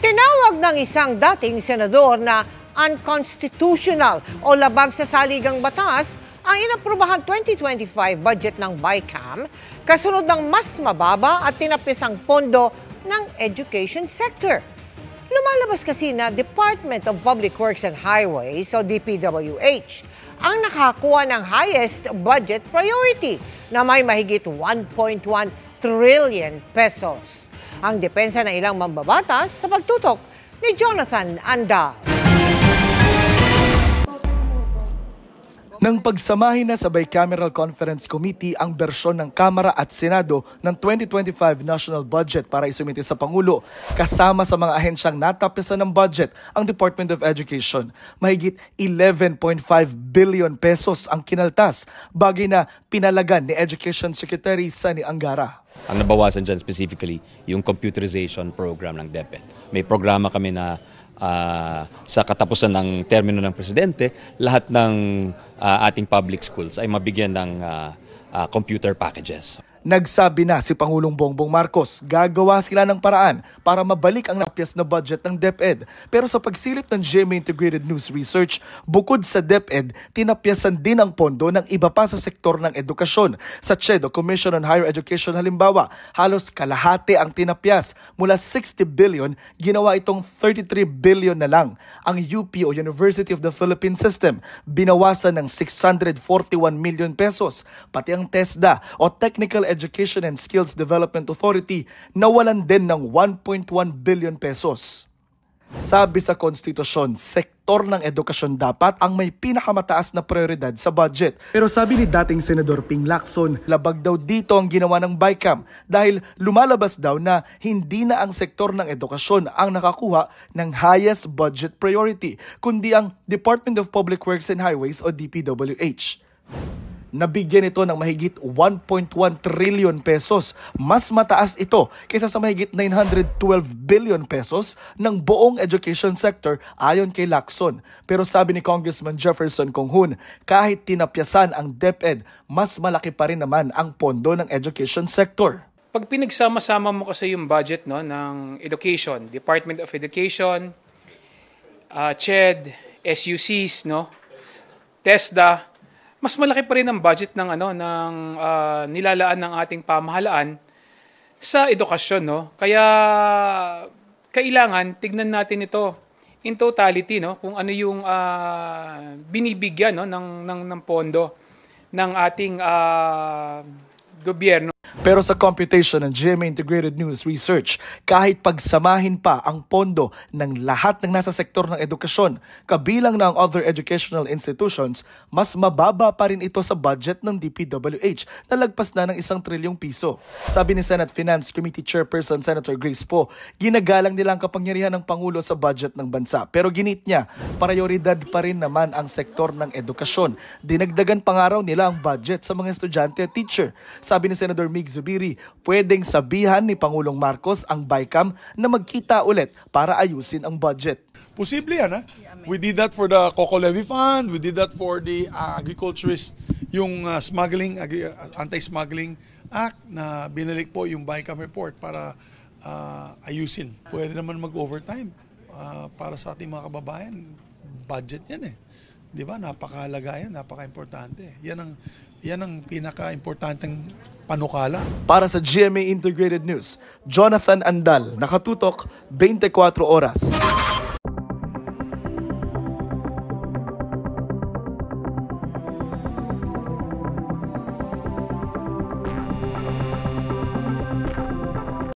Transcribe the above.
Tinawag ng isang dating senador na unconstitutional o labag sa saligang batas ang inaprubahan 2025 budget ng BICAM kasunod ng mas mababa at tinapisang pondo ng education sector. Lumalabas kasi na Department of Public Works and Highways o DPWH ang nakakuha ng highest budget priority na may mahigit 1.1 trillion pesos. Ang depensa ng ilang mambabatas sa pagtutok ni Jonathan Andal. Nang pagsamahin na sa Bicameral Conference Committee ang bersyon ng Kamara at Senado ng 2025 National Budget para isumite sa Pangulo, kasama sa mga ahensyang natapisan ng budget ang Department of Education, mahigit 11.5 billion pesos ang kinaltas, bagay na pinalagan ni Education Secretary Sani Angara. Ang nabawasan dyan specifically yung computerization program ng DepEd. May programa kami na sa katapusan ng termino ng Presidente, lahat ng ating public schools ay mabigyan ng computer packages. Nagsabi na si Pangulong Bongbong Marcos, gagawa sila ng paraan para mabalik ang napyas na budget ng DepEd. Pero sa pagsilip ng GMA Integrated News Research, bukod sa DepEd, tinapyasan din ang pondo ng iba pa sa sektor ng edukasyon. Sa CHED o Commission on Higher Education halimbawa, halos kalahati ang tinapyas. Mula 60 billion, ginawa itong 33 billion na lang. Ang UP o University of the Philippines System, binawasan ng 641 million pesos. Pati ang TESDA o Technical Education and Skills Development Authority nawalan din ng 1.1 billion pesos. Sabi sa konstitusyon, sektor ng edukasyon dapat ang may pinakamataas na prioridad sa budget. Pero sabi ni dating Senador Ping Lacson, labag daw dito ang ginawa ng BICAM dahil lumalabas daw na hindi na ang sektor ng edukasyon ang nakakuha ng highest budget priority, kundi ang Department of Public Works and Highways o DPWH. Nabigyan ito ng mahigit 1.1 trillion pesos. Mas mataas ito kaysa sa mahigit 912 billion pesos ng buong education sector ayon kay Lacson. Pero sabi ni Congressman Jefferson Conghun, kahit tinapyasan ang DepEd, mas malaki pa rin naman ang pondo ng education sector. Pag pinagsama-sama mo kasi yung budget ng education, Department of Education, CHED, SUCs, TESDA, mas malaki pa rin ang budget ng nilalaan ng ating pamahalaan sa edukasyon, Kaya kailangan tignan natin ito in totality, kung ano yung binibigyan ng pondo ng ating gobyerno. Pero sa computation ng GMA Integrated News Research, kahit pagsamahin pa ang pondo ng lahat ng nasa sektor ng edukasyon, kabilang na ang other educational institutions, mas mababa pa rin ito sa budget ng DPWH na lagpas na ng 1 trilyong piso. Sabi ni Senate Finance Committee Chairperson Senator Grace Poe, ginagalang nila ang kapangyarihan ng Pangulo sa budget ng bansa. Pero ginit niya, prioridad pa rin naman ang sektor ng edukasyon. Dinagdagan pa nga raw nila ang budget sa mga estudyante at teacher. Sabi ni Senator Mig Zubiri, pwedeng sabihan ni Pangulong Marcos ang BICAM na magkita ulit para ayusin ang budget. Posible yan, ha? We did that for the Coco Levy Fund, we did that for the agriculturist, yung Anti-Smuggling Act na binalik po yung BICAM report para ayusin. Pwede naman mag-overtime para sa ating mga kababayan. Budget yan, Di ba? Napakahalaga yan, napaka-importante. Yan ang pinaka-importanteng panukala. Para sa GMA Integrated News, Jonathan Andal, nakatutok 24 oras.